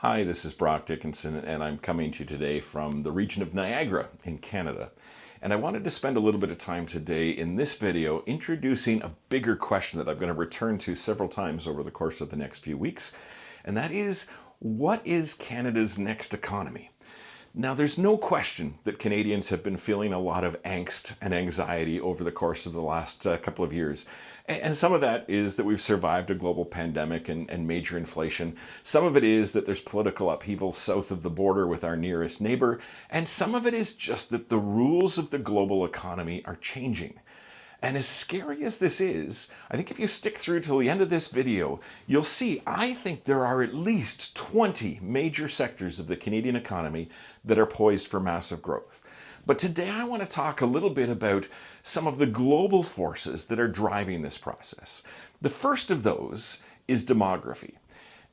Hi, this is Brock Dickinson, and I'm coming to you today from the region of Niagara in Canada. And I wanted to spend a little bit of time today in this video introducing a bigger question that I'm going to return to several times over the course of the next few weeks. And that is, what is Canada's next economy? Now, there's no question that Canadians have been feeling a lot of angst and anxiety over the course of the last couple of years. And some of that is that we've survived a global pandemic and major inflation. Some of it is that there's political upheaval south of the border with our nearest neighbor. And some of it is just that the rules of the global economy are changing. And as scary as this is, I think if you stick through till the end of this video, you'll see I think there are at least 20 major sectors of the Canadian economy that are poised for massive growth. But today I want to talk a little bit about some of the global forces that are driving this process. The first of those is demography.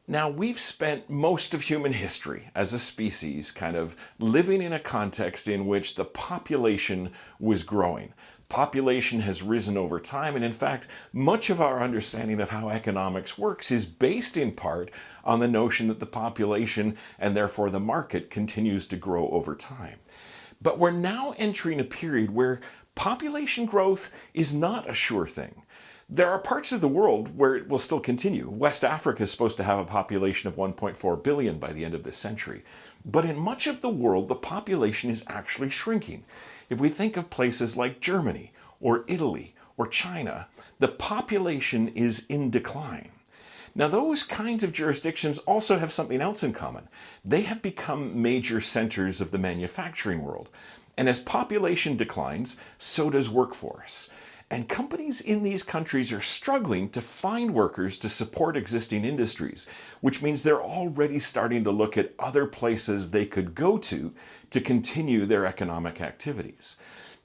Now, we've spent most of human history as a species kind of living in a context in which the population was growing. Population has risen over time, and in fact, much of our understanding of how economics works is based in part on the notion that the population, and therefore the market, continues to grow over time. But we're now entering a period where population growth is not a sure thing. There are parts of the world where it will still continue. West Africa is supposed to have a population of 1.4 billion by the end of this century. But in much of the world, the population is actually shrinking. If we think of places like Germany or Italy or China, the population is in decline. Now, those kinds of jurisdictions also have something else in common. They have become major centers of the manufacturing world. And as population declines, so does workforce. And companies in these countries are struggling to find workers to support existing industries, which means they're already starting to look at other places they could go to continue their economic activities.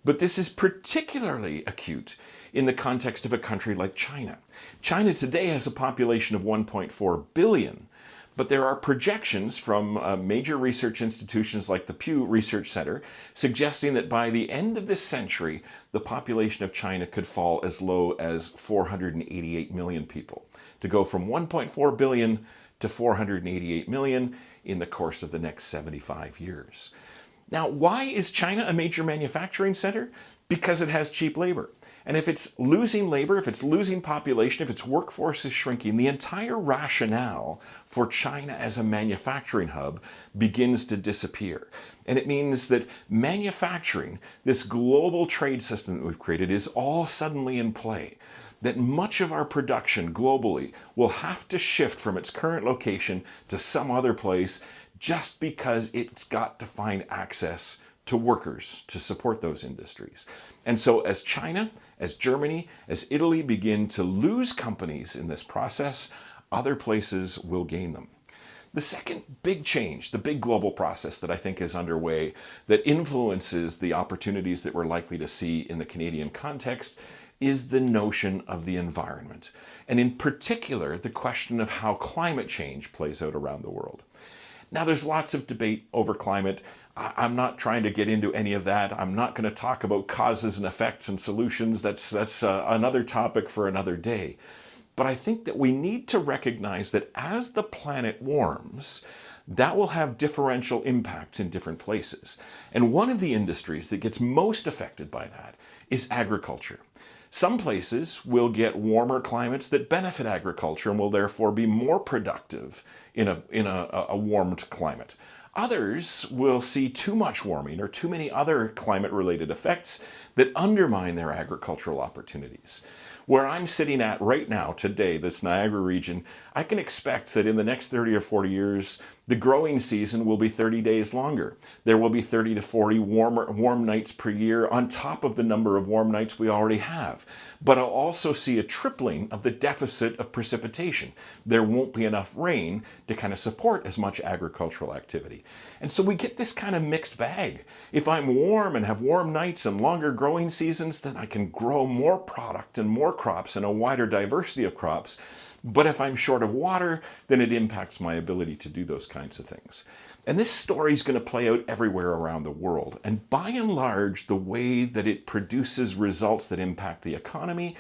But this is particularly acute in the context of a country like China. China today has a population of 1.4 billion, but there are projections from major research institutions like the Pew Research Center suggesting that by the end of this century, the population of China could fall as low as 488 million people, to go from 1.4 billion to 488 million in the course of the next 75 years. Now, why is China a major manufacturing center? Because it has cheap labor. And if it's losing labor, if it's losing population, if its workforce is shrinking, the entire rationale for China as a manufacturing hub begins to disappear. And it means that manufacturing, this global trade system that we've created, is all suddenly in play. That much of our production globally will have to shift from its current location to some other place just because it's got to find access to workers to support those industries. And so as China, as Germany, as Italy begin to lose companies in this process, other places will gain them. The second big change, the big global process that I think is underway that influences the opportunities that we're likely to see in the Canadian context is the notion of the environment. And in particular, the question of how climate change plays out around the world. Now, there's lots of debate over climate. I'm not trying to get into any of that. I'm not going to talk about causes and effects and solutions. That's another topic for another day. But I think that we need to recognize that as the planet warms, that will have differential impacts in different places. And one of the industries that gets most affected by that is agriculture. Some places will get warmer climates that benefit agriculture and will therefore be more productive in a warmed climate. Others will see too much warming or too many other climate-related effects that undermine their agricultural opportunities. Where I'm sitting at right now, today, this Niagara region, I can expect that in the next 30 or 40 years, the growing season will be 30 days longer. There will be 30 to 40 warm nights per year on top of the number of warm nights we already have. But I'll also see a tripling of the deficit of precipitation. There won't be enough rain to kind of support as much agricultural activity. And so we get this kind of mixed bag. If I'm warm and have warm nights and longer growing seasons, then I can grow more product and more crops and a wider diversity of crops. But if I'm short of water, then it impacts my ability to do those kinds of things. And this story is going to play out everywhere around the world. And by and large, the way that it produces results that impact the economy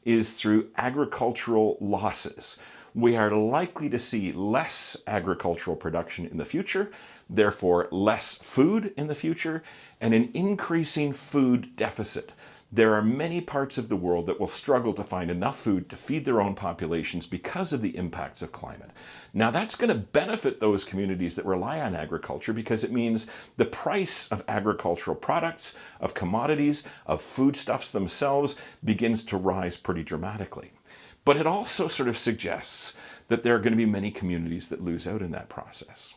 is through agricultural losses. we are likely to see less agricultural production in the future, therefore less food in the future, and an increasing food deficit. There are many parts of the world that will struggle to find enough food to feed their own populations because of the impacts of climate. Now, that's going to benefit those communities that rely on agriculture because it means the price of agricultural products, of commodities, of foodstuffs themselves begins to rise pretty dramatically. But it also sort of suggests that there are going to be many communities that lose out in that process.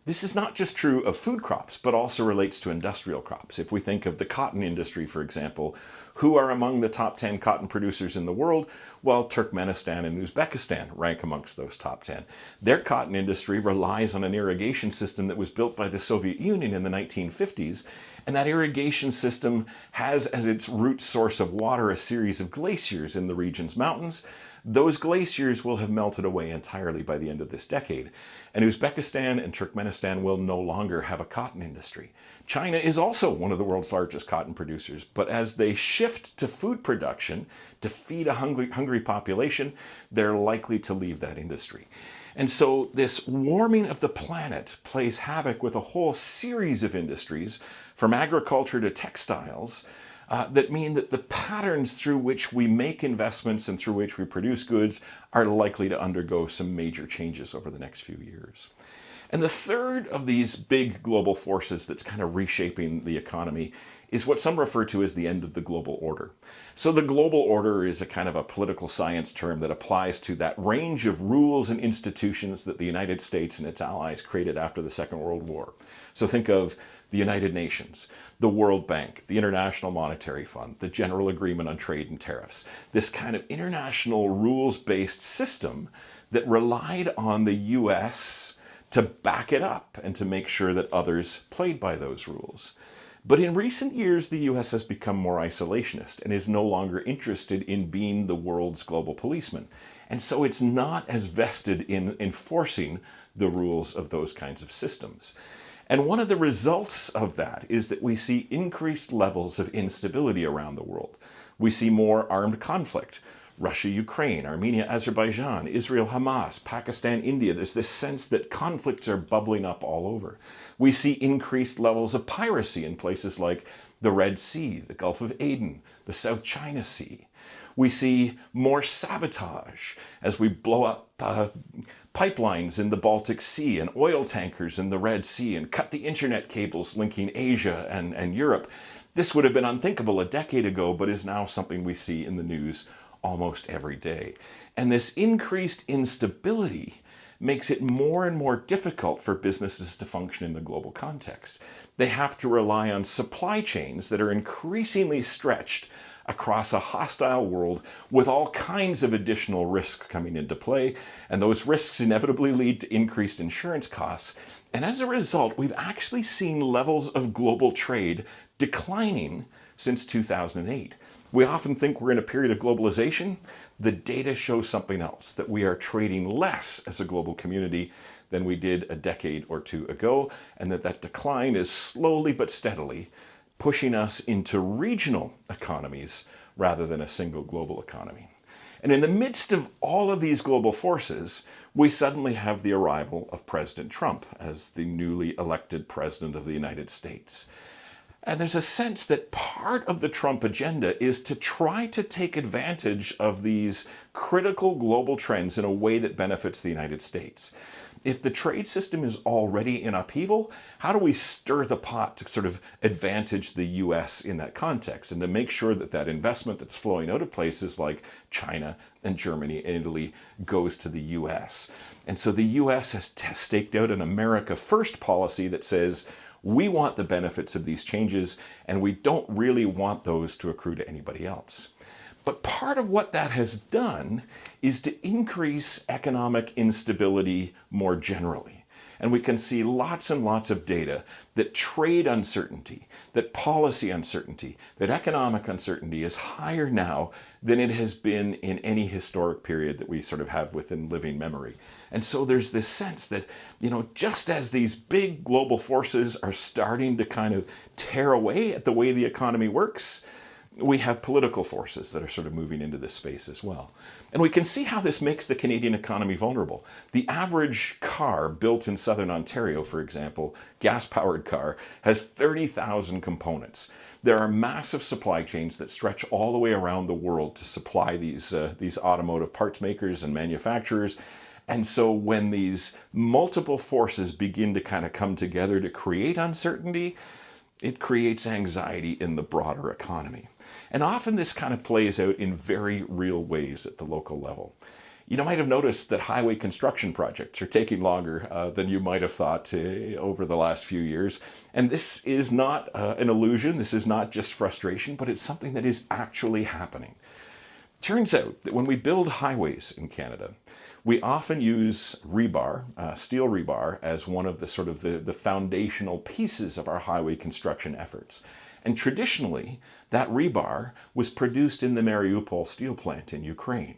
This is not just true of food crops, but also relates to industrial crops. If we think of the cotton industry, for example, who are among the top 10 cotton producers in the world? Well, Turkmenistan and Uzbekistan rank amongst those top 10. Their cotton industry relies on an irrigation system that was built by the Soviet Union in the 1950s, and that irrigation system has as its root source of water a series of glaciers in the region's mountains. Those glaciers will have melted away entirely by the end of this decade, and Uzbekistan and Turkmenistan will no longer have a cotton industry. China is also one of the world's largest cotton producers, but as they shift to food production to feed a hungry population, they're likely to leave that industry. And so this warming of the planet plays havoc with a whole series of industries, from agriculture to textiles, that mean that the patterns through which we make investments and through which we produce goods are likely to undergo some major changes over the next few years. And the third of these big global forces that's kind of reshaping the economy is what some refer to as the end of the global order. So the global order is a kind of a political science term that applies to that range of rules and institutions that the United States and its allies created after the Second World War. So think of the United Nations, the World Bank, the International Monetary Fund, the General Agreement on Trade and Tariffs, this kind of international rules-based system that relied on the US to back it up and to make sure that others played by those rules. But in recent years, the US has become more isolationist and is no longer interested in being the world's global policeman. And so it's not as vested in enforcing the rules of those kinds of systems. And one of the results of that is that we see increased levels of instability around the world. We see more armed conflict. Russia, Ukraine, Armenia, Azerbaijan, Israel, Hamas, Pakistan, India. There's this sense that conflicts are bubbling up all over. We see increased levels of piracy in places like the Red Sea, the Gulf of Aden, the South China Sea. We see more sabotage as we blow up pipelines in the Baltic Sea and oil tankers in the Red Sea and cut the internet cables linking Asia and Europe. This would have been unthinkable a decade ago, but is now something we see in the news almost every day. And this increased instability makes it more and more difficult for businesses to function in the global context. They have to rely on supply chains that are increasingly stretched across a hostile world with all kinds of additional risks coming into play, and those risks inevitably lead to increased insurance costs. And as a result, we've actually seen levels of global trade declining since 2008. We often think we're in a period of globalization. The data shows something else, that we are trading less as a global community than we did a decade or two ago, and that decline is slowly but steadily pushing us into regional economies rather than a single global economy. And in the midst of all of these global forces, we suddenly have the arrival of President Trump as the newly elected president of the United States. And there's a sense that part of the Trump agenda is to try to take advantage of these critical global trends in a way that benefits the United States. If the trade system is already in upheaval, how do we stir the pot to sort of advantage the US in that context and to make sure that that investment that's flowing out of places like China and Germany and Italy goes to the US? And so the US has staked out an America First policy that says, we want the benefits of these changes, and we don't really want those to accrue to anybody else. But part of what that has done is to increase economic instability more generally. And we can see lots and lots of data that trade uncertainty, that policy uncertainty, that economic uncertainty is higher now than it has been in any historic period that we sort of have within living memory. And so there's this sense that, just as these big global forces are starting to kind of tear away at the way the economy works, we have political forces that are sort of moving into this space as well. And we can see how this makes the Canadian economy vulnerable. The average car built in southern Ontario, for example, gas-powered car, has 30,000 components. There are massive supply chains that stretch all the way around the world to supply these automotive parts makers and manufacturers. And so when these multiple forces begin to kind of come together to create uncertainty, it creates anxiety in the broader economy. And often this kind of plays out in very real ways at the local level. You might have noticed that highway construction projects are taking longer than you might have thought over the last few years. And this is not an illusion, this is not just frustration, but it's something that is actually happening. Turns out that when we build highways in Canada, we often use rebar, steel rebar, as one of the foundational pieces of our highway construction efforts. And traditionally, that rebar was produced in the Mariupol steel plant in Ukraine.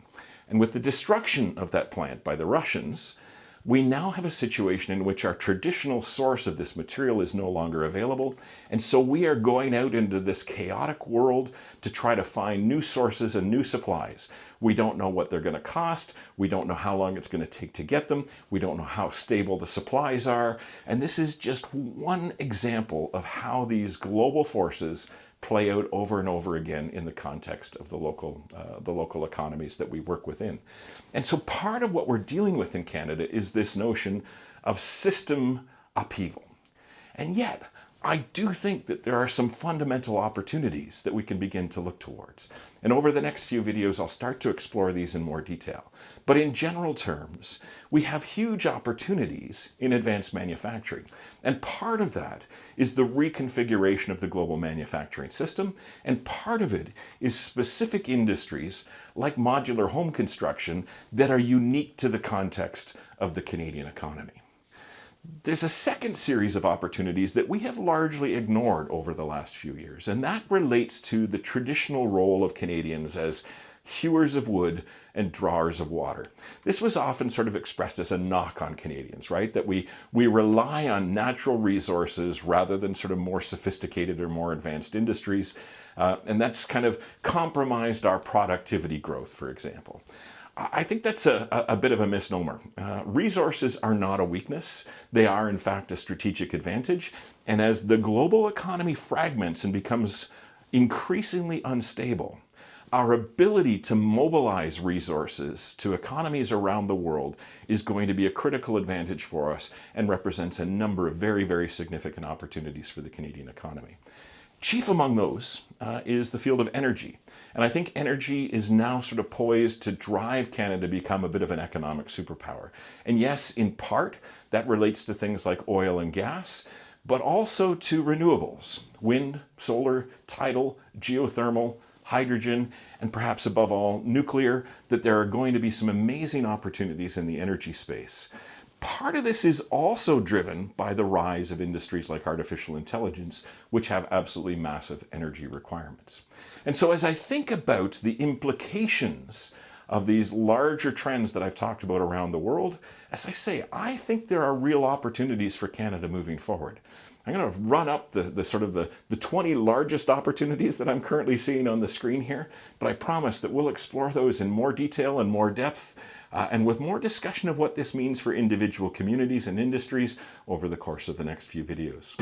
And with the destruction of that plant by the Russians, we now have a situation in which our traditional source of this material is no longer available. And so we are going out into this chaotic world to try to find new sources and new supplies. We don't know what they're going to cost. We don't know how long it's going to take to get them. We don't know how stable the supplies are. And this is just one example of how these global forces play out over and over again in the context of the local economies that we work within. And so part of what we're dealing with in Canada is this notion of system upheaval. And yet, I do think that there are some fundamental opportunities that we can begin to look towards. And over the next few videos, I'll start to explore these in more detail. But in general terms, we have huge opportunities in advanced manufacturing. And part of that is the reconfiguration of the global manufacturing system. And part of it is specific industries like modular home construction that are unique to the context of the Canadian economy. There's a second series of opportunities that we have largely ignored over the last few years, and that relates to the traditional role of Canadians as hewers of wood and drawers of water. This was often sort of expressed as a knock on Canadians, right? That we rely on natural resources rather than sort of more sophisticated or more advanced industries, and that's kind of compromised our productivity growth, for example. I think that's a bit of a misnomer. Resources are not a weakness. They are, in fact, a strategic advantage. And as the global economy fragments and becomes increasingly unstable, our ability to mobilize resources to economies around the world is going to be a critical advantage for us and represents a number of very, very significant opportunities for the Canadian economy. Chief among those is the field of energy. And I think energy is now sort of poised to drive Canada to become a bit of an economic superpower. And yes, in part, that relates to things like oil and gas, but also to renewables, wind, solar, tidal, geothermal, hydrogen, and perhaps above all, nuclear, that there are going to be some amazing opportunities in the energy space. Part of this is also driven by the rise of industries like artificial intelligence, which have absolutely massive energy requirements. And so as I think about the implications of these larger trends that I've talked about around the world, as I say, I think there are real opportunities for Canada moving forward. I'm going to run up the 20 largest opportunities that I'm currently seeing on the screen here, but I promise that we'll explore those in more detail and more depth, and with more discussion of what this means for individual communities and industries over the course of the next few videos.